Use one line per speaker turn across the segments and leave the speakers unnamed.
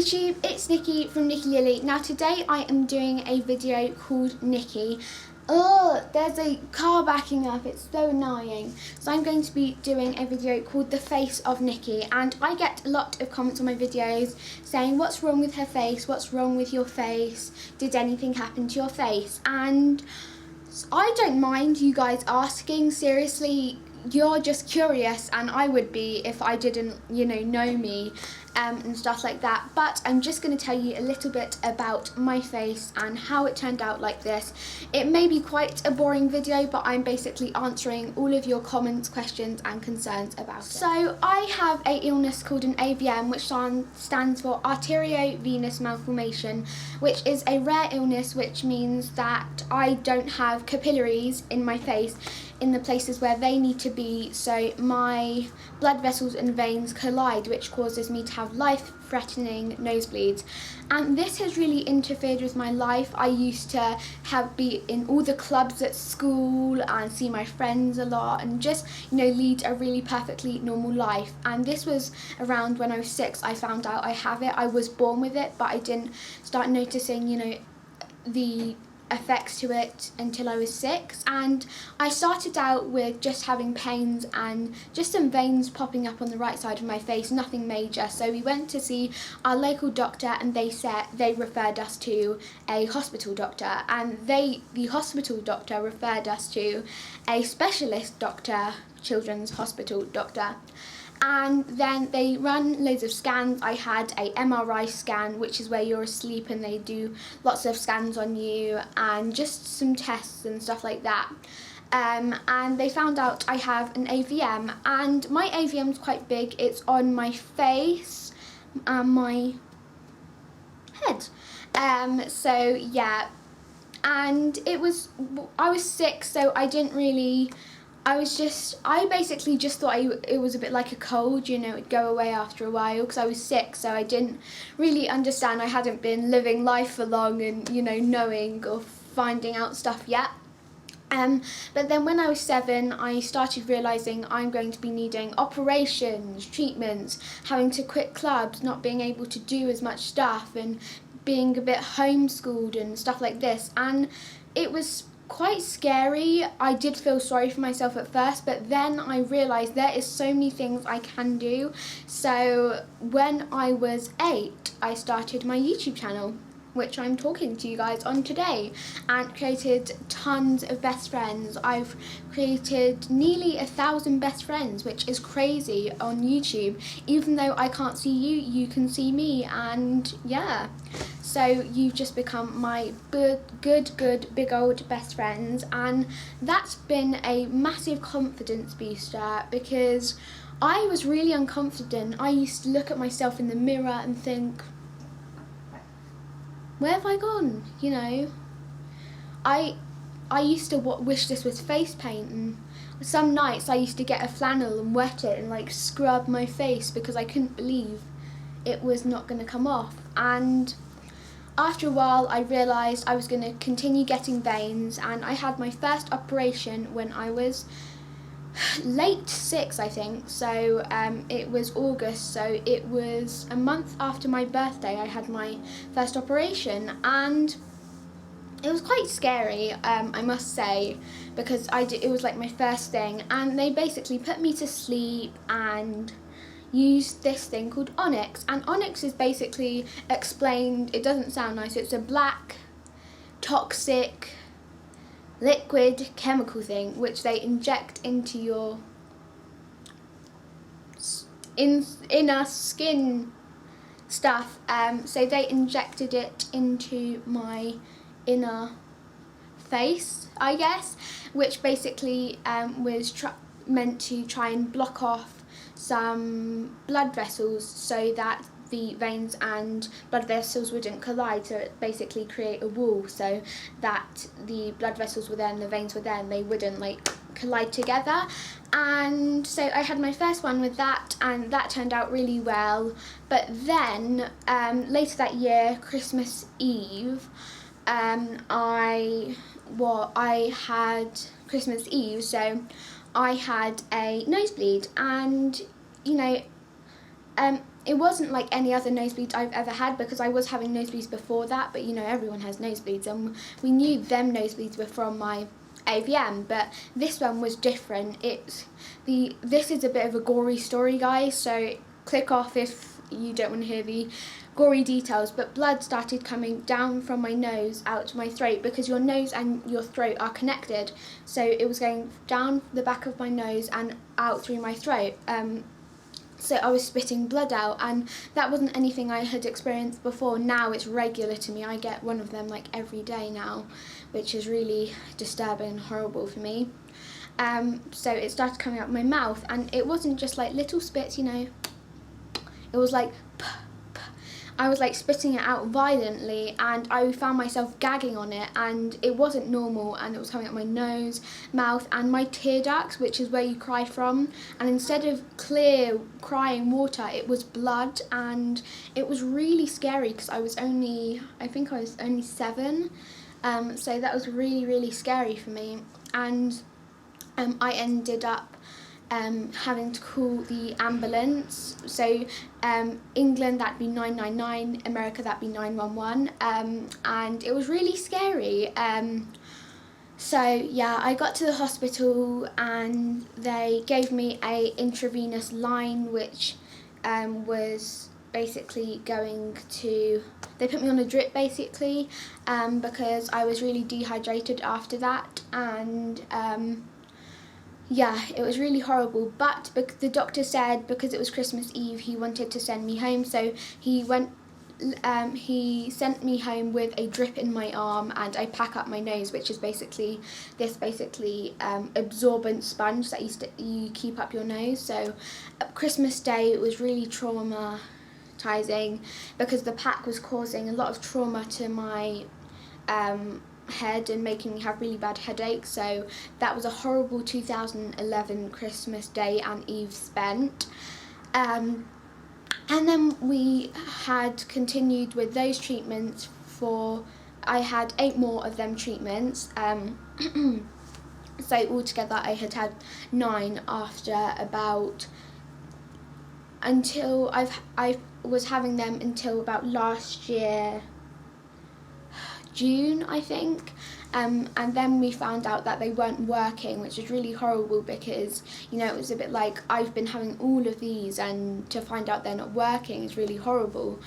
YouTube, it's Nikki from Nikki Lilly. Now today I am doing a video called Nikki. Oh, there's a car backing up, it's so annoying. So I'm going to be doing a video called The Face of Nikki, and I get a lot of comments on my videos saying what's wrong with her face, what's wrong with your face, did anything happen to your face? And I don't mind you guys asking, seriously. You're just curious, and I would be if I didn't, know me and stuff like that. But I'm just going to tell you a little bit about my face and how it turned out like this. It may be quite a boring video, but I'm basically answering all of your comments, questions and concerns about it. So I have an illness called an AVM, which stands for arteriovenous malformation, which is a rare illness, which means that I don't have capillaries in my face in the places where they need to be, so my blood vessels and veins collide, which causes me to have life-threatening nosebleeds. And this has really interfered with my life. I used to be in all the clubs at school and see my friends a lot and just lead a really perfectly normal life. And this was around when I was 6. I found out I have it. I was born with it, but I didn't start noticing the effects to it until I was 6. And I started out with just having pains and just some veins popping up on the right side of my face, nothing major. So we went to see our local doctor, and they referred us to a hospital doctor, and the hospital doctor referred us to a specialist doctor, children's hospital doctor. And then they run loads of scans. I had a MRI scan, which is where you're asleep and they do lots of scans on you and just some tests and stuff like that. And they found out I have an AVM, and my AVM is quite big. It's on my face and my head. So yeah, and I was 6, so I didn't really. I basically just thought it was a bit like a cold, it'd go away after a while, because I was 6, so I didn't really understand. I hadn't been living life for long and, knowing or finding out stuff yet. But then when I was 7, I started realising I'm going to be needing operations, treatments, having to quit clubs, not being able to do as much stuff, and being a bit homeschooled and stuff like this. And it was quite scary. I did feel sorry for myself at first, but then I realised there is so many things I can do. So when I was 8, I started my YouTube channel, which I'm talking to you guys on today, and created tons of best friends. I've created nearly 1,000 best friends, which is crazy on YouTube. Even though I can't see you, you can see me, and yeah. So you've just become my good big old best friends, and that's been a massive confidence booster, because I was really unconfident. I used to look at myself in the mirror and think, where have I gone? I used to wish this was face paint, and some nights I used to get a flannel and wet it and scrub my face because I couldn't believe it was not going to come off. And after a while I realised I was going to continue getting veins, and I had my first operation when I was late 6, I think. So it was August, so it was a month after my birthday I had my first operation, and it was quite scary, I must say, because it was like my first thing, and they basically put me to sleep and used this thing called Onyx. And Onyx is basically explained, it doesn't sound nice, it's a black toxic liquid chemical thing which they inject into your inner skin stuff. So they injected it into my inner face, I guess, which basically was meant to try and block off some blood vessels so that the veins and blood vessels wouldn't collide, so it basically create a wall so that the blood vessels were there and the veins were there and they wouldn't collide together. And so I had my first one with that, and that turned out really well. But then later that year, Christmas Eve, I had Christmas Eve, so I had a nosebleed, and it wasn't like any other nosebleeds I've ever had, because I was having nosebleeds before that, but you know, everyone has nosebleeds, and we knew them nosebleeds were from my AVM, but this one was different. This is a bit of a gory story, guys, so click off if you don't want to hear the gory details. But blood started coming down from my nose out to my throat, because your nose and your throat are connected, so it was going down the back of my nose and out through my throat. So I was spitting blood out, and that wasn't anything I had experienced before. Now it's regular to me. I get one of them like every day now, which is really disturbing and horrible for me. So it started coming out of my mouth, and it wasn't just like little spits, you know. It was like, I was like spitting it out violently, and I found myself gagging on it, and it wasn't normal, and it was coming out my nose, mouth, and my tear ducts, which is where you cry from. And instead of clear crying water, it was blood, and it was really scary, because I think I was only 7, so that was really, really scary for me. And I ended up having to call the ambulance. So England, that'd be 999, America, that'd be 911, and it was really scary. So yeah, I got to the hospital, and they gave me a intravenous line, which was basically they put me on a drip basically, because I was really dehydrated after that, and yeah, it was really horrible. But the doctor said, because it was Christmas Eve, he wanted to send me home, so he sent me home with a drip in my arm and a pack up my nose, which is basically absorbent sponge that you keep up your nose. So Christmas Day, it was really traumatizing, because the pack was causing a lot of trauma to my head and making me have really bad headaches. So that was a horrible 2011 Christmas Day and Eve spent. And then we had continued with those treatments I had 8 more of them treatments. So altogether I had 9 until I was having them until about last year, June, I think, and then we found out that they weren't working, which was really horrible, because you know, it was a bit like, I've been having all of these, and to find out they're not working is really horrible.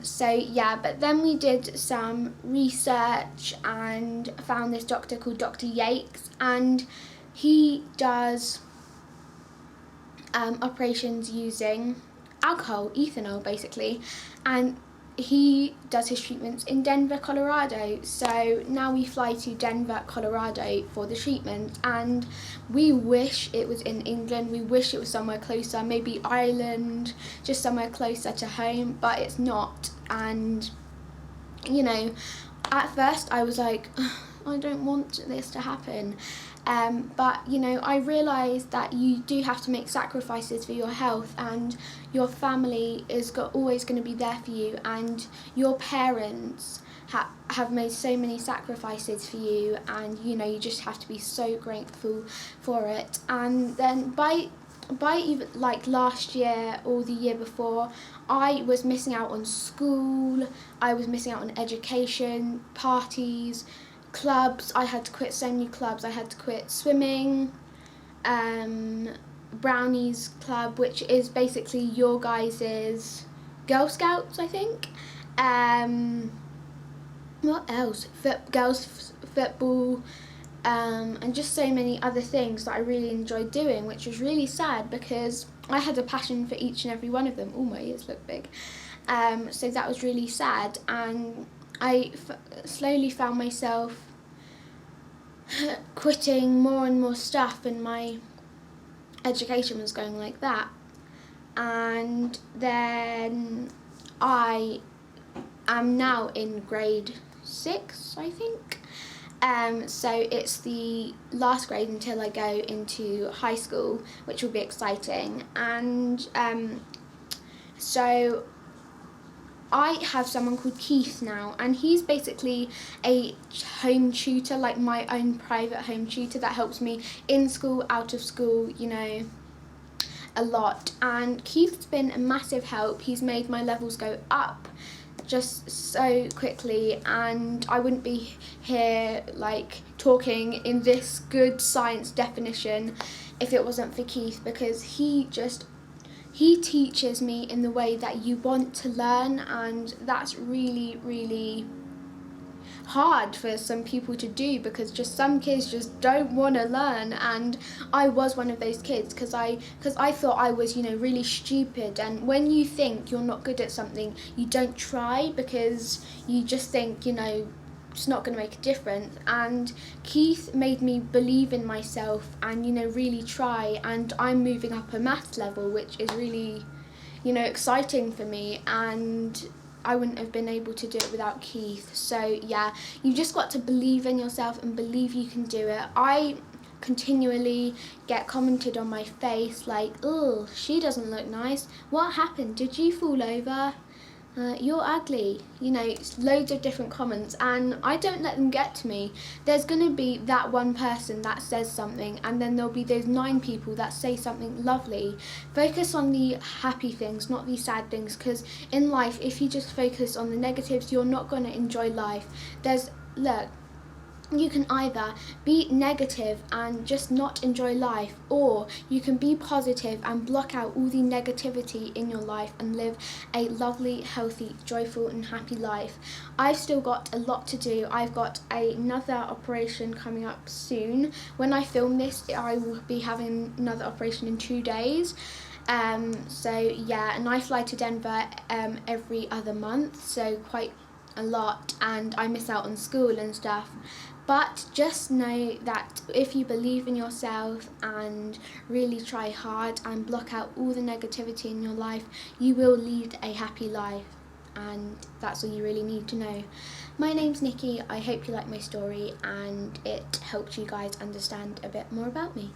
So yeah, but then we did some research and found this doctor called Dr. Yates, and he does operations using alcohol, ethanol basically, and he does his treatments in Denver, Colorado. So now we fly to Denver, Colorado for the treatment, and we wish it was in England. We wish it was somewhere closer, maybe Ireland, just somewhere closer to home, but it's not. And you know, at first I was like, I don't want this to happen. But you know, I realised that you do have to make sacrifices for your health, and your family is always going to be there for you, and your parents have made so many sacrifices for you, and you know, you just have to be so grateful for it. And then by even like last year or the year before, I was missing out on school, I was missing out on education, parties, clubs. I had to quit so many clubs. I had to quit swimming, Brownies Club, which is basically your guys's Girl Scouts, I think. What else? Girls football, and just so many other things that I really enjoyed doing, which was really sad, because I had a passion for each and every one of them. Oh, my ears look big. So that was really sad, and I slowly found myself quitting more and more stuff, and my education was going like that. And then I am now in grade 6, I think. So it's the last grade until I go into high school, which will be exciting. And so I have someone called Keith now, and he's basically a home tutor, like my own private home tutor that helps me in school, out of school, you know. a lot, and Keith's been a massive help. He's made my levels go up just so quickly, and I wouldn't be here like talking in this good science definition if it wasn't for Keith, because he teaches me in the way that you want to learn, and that's really, really hard for some people to do, because just some kids just don't want to learn, and I was one of those kids because I thought I was, really stupid. And when you think you're not good at something, you don't try because you just think, it's not going to make a difference. And Keith made me believe in myself and, really try, and I'm moving up a maths level, which is really, exciting for me, and I wouldn't have been able to do it without Keith. So yeah, you've just got to believe in yourself and believe you can do it. I continually get commented on my face like, oh, she doesn't look nice. What happened? Did you fall over? You're ugly. Loads of different comments, and I don't let them get to me. There's going to be that one person that says something, and then there'll be those 9 people that say something lovely. Focus on the happy things, not the sad things, because in life, if you just focus on the negatives, you're not going to enjoy life. You can either be negative and just not enjoy life, or you can be positive and block out all the negativity in your life and live a lovely, healthy, joyful and happy life. I've still got a lot to do. I've got another operation coming up soon. When I film this, I will be having another operation in 2 days. So yeah, and I fly to Denver every other month, so quite a lot, and I miss out on school and stuff. But just know that if you believe in yourself and really try hard and block out all the negativity in your life, you will lead a happy life, and that's all you really need to know. My name's Nikki. I hope you like my story and it helped you guys understand a bit more about me.